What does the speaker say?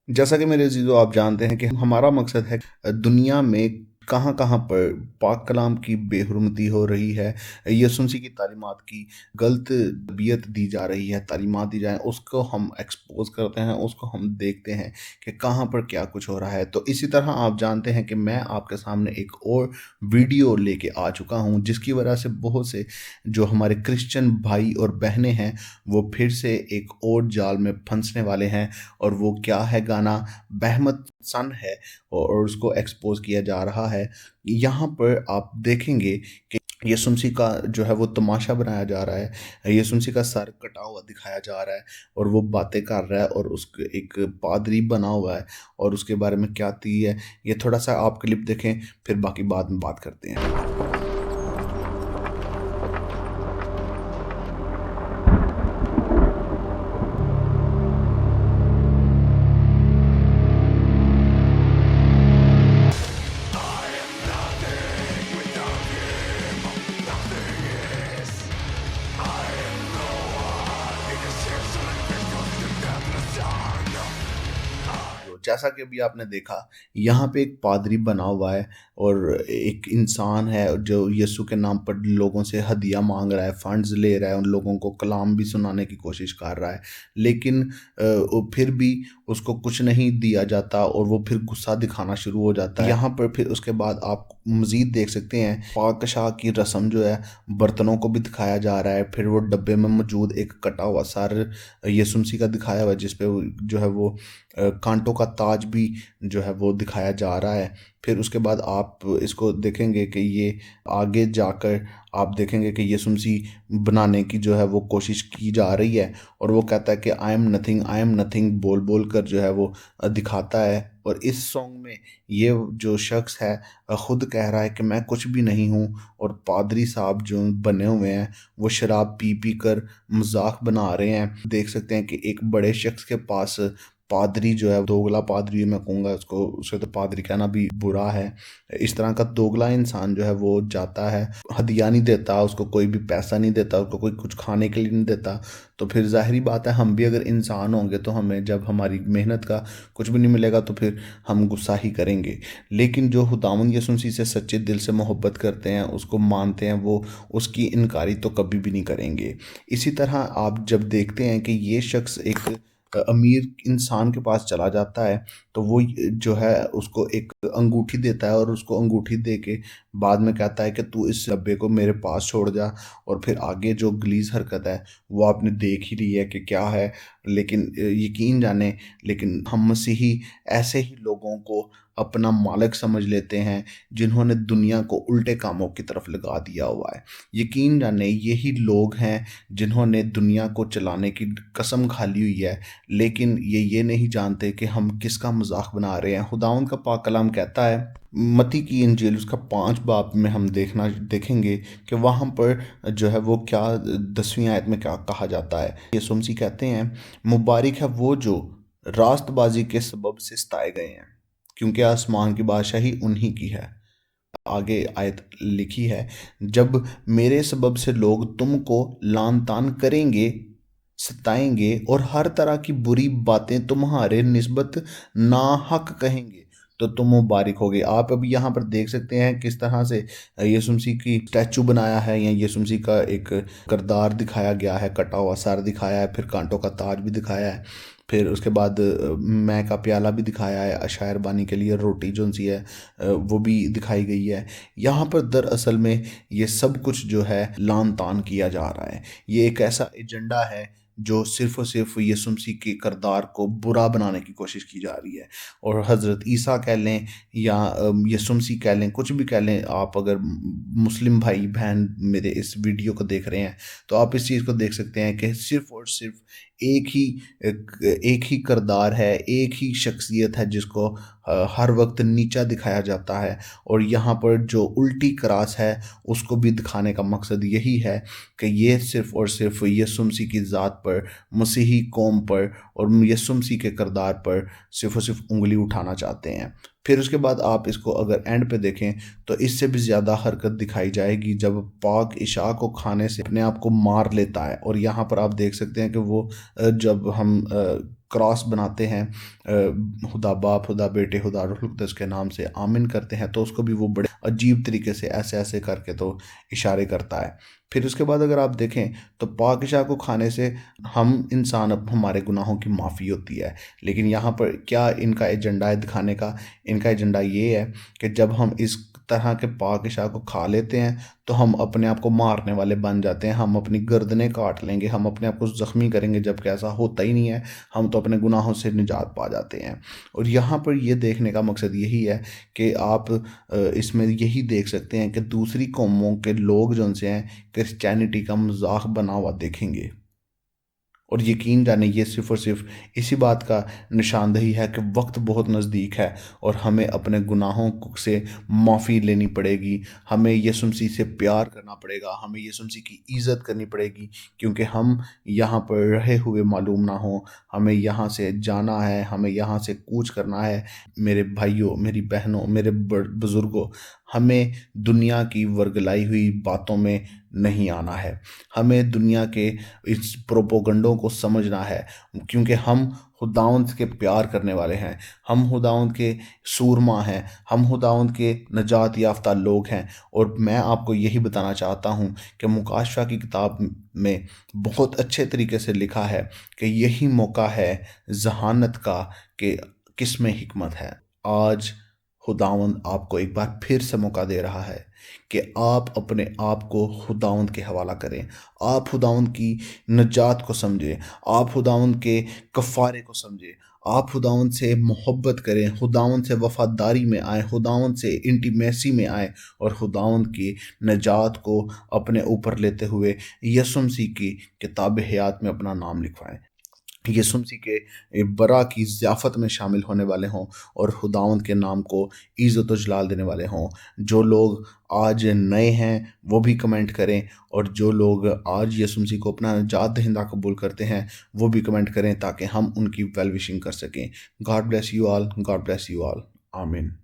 जैसा कि मेरे अज़ीज़ों आप जानते हैं कि हमारा मकसद है दुनिया में कहाँ-कहाँ पर पाक कलाम की बेहुरमती हो रही है, यीशु मसीह की तालीमात की गलत तरबियत दी जा रही है, तालीमात दी जाएँ, उसको हम एक्सपोज़ करते हैं, उसको हम देखते हैं कि कहाँ पर क्या कुछ हो रहा है। तो इसी तरह आप जानते हैं कि मैं आपके सामने एक और वीडियो लेके आ चुका हूँ, जिसकी वजह से बहुत से जो हमारे क्रिश्चियन भाई और बहनें हैं, वो फिर से एक और जाल में फंसने वाले हैं। और वो क्या है, गाना बहमत सन है और उसको एक्सपोज़ किया जा रहा है। यहाँ पर आप देखेंगे कि यीशु मसीह का जो है वो तमाशा बनाया जा रहा है। यीशु मसीह का सर कटा हुआ दिखाया जा रहा है और वो बातें कर रहा है और उसके एक पादरी बना हुआ है और उसके बारे में क्या थी है। ये थोड़ा-सा आप क्लिप देखें, फिर बाकी बाद में बात करते हैं। जैसा कि अभी आपने देखा, यहाँ पे एक पादरी बना हुआ है और एक इंसान है जो यीशु के नाम पर लोगों से हदिया मांग रहा है, फंड्स ले रहा है, उन लोगों को कलाम भी सुनाने की कोशिश कर रहा है। लेकिन वो फिर भी उसको कुछ नहीं दिया जाता और वो फिर गुस्सा दिखाना शुरू हो जाता है। यहाँ पर फिर उसके बाद आप मज़ीद देख सकते हैं, पाकशाह की रस्म जो है, बर्तनों को भी दिखाया जा रहा है। फिर वो डब्बे में मौजूद एक कटा हुआ सर यीशु मसीह का दिखाया हुआ है, जिस पे जो है वो कांटों का ताज भी जो है वो दिखाया जा रहा है। फिर उसके बाद आप इसको देखेंगे कि ये आगे जाकर आप देखेंगे कि यीशु मसीह बनाने की जो है वो कोशिश की जा रही है और वो कहता है कि आई एम नथिंग बोल बोल कर जो है वो दिखाता है। और इस सॉन्ग में ये जो शख्स है खुद कह रहा है कि मैं कुछ भी नहीं हूँ और पादरी साहब जो बने हुए हैं वो शराब पी पी कर मजाक बना रहे हैं। देख सकते हैं कि एक बड़े शख्स के पास पादरी जो है, दोगला पादरी मैं कहूँगा उसको, उसे तो पादरी कहना भी बुरा है। इस तरह का दोगला इंसान जो है वो जाता है, हदिया नहीं देता, उसको कोई भी पैसा नहीं देता, उसको कोई कुछ खाने के लिए नहीं देता। तो फिर ज़ाहिरी बात है, हम भी अगर इंसान होंगे तो हमें जब हमारी मेहनत का कुछ भी नहीं मिलेगा तो फिर हम गुस्सा ही करेंगे। लेकिन जो खुदावंद यीशु मसीह से सच्चे दिल से मोहब्बत करते हैं, उसको मानते हैं, वो उसकी इनकारी तो कभी भी नहीं करेंगे। इसी तरह आप जब देखते हैं कि ये शख्स एक अमीर इंसान के पास चला जाता है तो वो जो है उसको एक अंगूठी देता है और उसको अंगूठी दे के बाद में कहता है कि तू इस डब्बे को मेरे पास छोड़ जा। और फिर आगे जो गलीज हरकत है वो आपने देख ही ली है कि क्या है। लेकिन यकीन जाने, लेकिन हम मसीही ऐसे ही लोगों को अपना मालिक समझ लेते हैं जिन्होंने दुनिया को उल्टे कामों की तरफ लगा दिया हुआ है। यकीन जाने यही लोग हैं जिन्होंने दुनिया को चलाने की कसम खा ली हुई है, लेकिन ये नहीं जानते कि हम किसका मजाक बना रहे हैं। खुदावंद का पाक कलाम कहता है, मत्ती की इंजील उसका 5 बाब में हम देखेंगे कि वहाँ पर जो है वो क्या 10वीं आयत में क्या कहा जाता है। यीशु मसीह कहते हैं, मुबारक है वो जो रास्तबाजी के सबब से सताए गए हैं, क्योंकि आसमान की बादशाही उन्हीं की है। आगे आयत लिखी है, जब मेरे सबब से लोग तुमको लान तान करेंगे, सताएंगे और हर तरह की बुरी बातें तुम्हारे निस्बत नाहक कहेंगे, तो तुम मुबारक होगे। आप अभी यहाँ पर देख सकते हैं किस तरह से यीशु मसीह की स्टैचू बनाया है, या यीशु मसीह का एक किरदार दिखाया गया है, कटा हुआ सर दिखाया है, फिर कांटों का ताज भी दिखाया है, फिर उसके बाद मैं का प्याला भी दिखाया है, अशायर बानी के लिए रोटी जो सी है वो भी दिखाई गई है। यहाँ पर दरअसल में ये सब कुछ जो है लान तान किया जा रहा है। ये एक ऐसा एजेंडा है जो सिर्फ़ और सिर्फ़ यीशु मसीह के किरदार को बुरा बनाने की कोशिश की जा रही है। और हज़रत ईसा कह लें या यीशु मसीह कह लें, कुछ भी कह लें, आप अगर मुस्लिम भाई बहन मेरे इस वीडियो को देख रहे हैं तो आप इस चीज़ को देख सकते हैं कि सिर्फ़ और सिर्फ़ एक ही किरदार है, एक ही शख्सियत है जिसको हर वक्त नीचा दिखाया जाता है। और यहाँ पर जो उल्टी क्रास है उसको भी दिखाने का मकसद यही है कि ये सिर्फ़ और सिर्फ़ यीशु मसीह की ज़ात पर, मसीही कौम पर और यीशु मसीह के किरदार पर सिर्फ़ और सिर्फ़ उँगली उठाना चाहते हैं। फिर उसके बाद आप इसको अगर एंड पे देखें तो इससे भी ज़्यादा हरकत दिखाई जाएगी जब पाक इशा को खाने से अपने आप को मार लेता है। और यहाँ पर आप देख सकते हैं कि वो जब हम क्रॉस बनाते हैं, खुदा बाप, खुदा बेटे, खुदा रूहुल कुद्दस के नाम से आमीन करते हैं, तो उसको भी वो बड़े अजीब तरीके से ऐसे ऐसे करके तो इशारे करता है। फिर उसके बाद अगर आप देखें तो पाकिशा को खाने से हम इंसान, अब हमारे गुनाहों की माफ़ी होती है। लेकिन यहाँ पर क्या इनका एजेंडा है दिखाने का? इनका एजेंडा ये है कि जब हम इस तरह के पाकिशा को खा लेते हैं तो हम अपने आप को मारने वाले बन जाते हैं, हम अपनी गर्दनें काट लेंगे, हम अपने आप को ज़ख्मी करेंगे, जबकि ऐसा होता ही नहीं है। हम तो अपने गुनाहों से निजात पा जाते हैं। और यहाँ पर ये देखने का मकसद यही है कि आप इसमें यही देख सकते हैं कि दूसरी कौमों के लोग जो उनसे हैं क्रिश्चियनिटी का मजाक बना हुआ देखेंगे, और यकीन जाने ये सिर्फ़ और सिर्फ इसी बात का निशानदही है कि वक्त बहुत नज़दीक है और हमें अपने गुनाहों से माफ़ी लेनी पड़ेगी। हमें यीशु मसीह से प्यार करना पड़ेगा, हमें यीशु मसीह की इज़्ज़त करनी पड़ेगी, क्योंकि हम यहाँ पर रहे हुए मालूम ना हो। हमें यहाँ से जाना है, हमें यहाँ से कूच करना है। मेरे भाइयों, मेरी बहनों, मेरे बुज़ुर्गों, हमें दुनिया की वर्गलाई हुई बातों में नहीं आना है। हमें दुनिया के इस प्रोपोगंडों को समझना है, क्योंकि हम खुदावंद के प्यार करने वाले हैं, हम खुदावंद के सूरमा हैं, हम खुदावंद के नजात याफ्ता लोग हैं। और मैं आपको यही बताना चाहता हूँ कि मुकाशफा की किताब में बहुत अच्छे तरीके से लिखा है कि यही मौका है जहानत का कि किस में हिकमत है। आज खुदावंद आपको एक बार फिर से मौका दे रहा है कि आप अपने आप को खुदावंद के हवाला करें, आप खुदावंद की नजात को समझें, आप खुदावंद के कफ़ारे को समझें, आप खुदावंद से मोहब्बत करें, खुदावंद से वफादारी में आए, खुदावंद से इंटीमेसी में आए और खुदावंद की नजात को अपने ऊपर लेते हुए यीशु मसीह की किताब हयात में अपना नाम लिखवाएं, यीशु मसीह के बरा की ज़ियाफ़त में शामिल होने वाले हों और खुदावंद के नाम को इज़्ज़त व जलाल देने वाले हों। जो लोग आज नए हैं वो भी कमेंट करें, और जो लोग आज यीशु मसीह को अपना निजात दहिंदा कबूल करते हैं वो भी कमेंट करें, ताकि हम उनकी वेल विशिंग कर सकें। God bless you all, God bless you all, आमीन।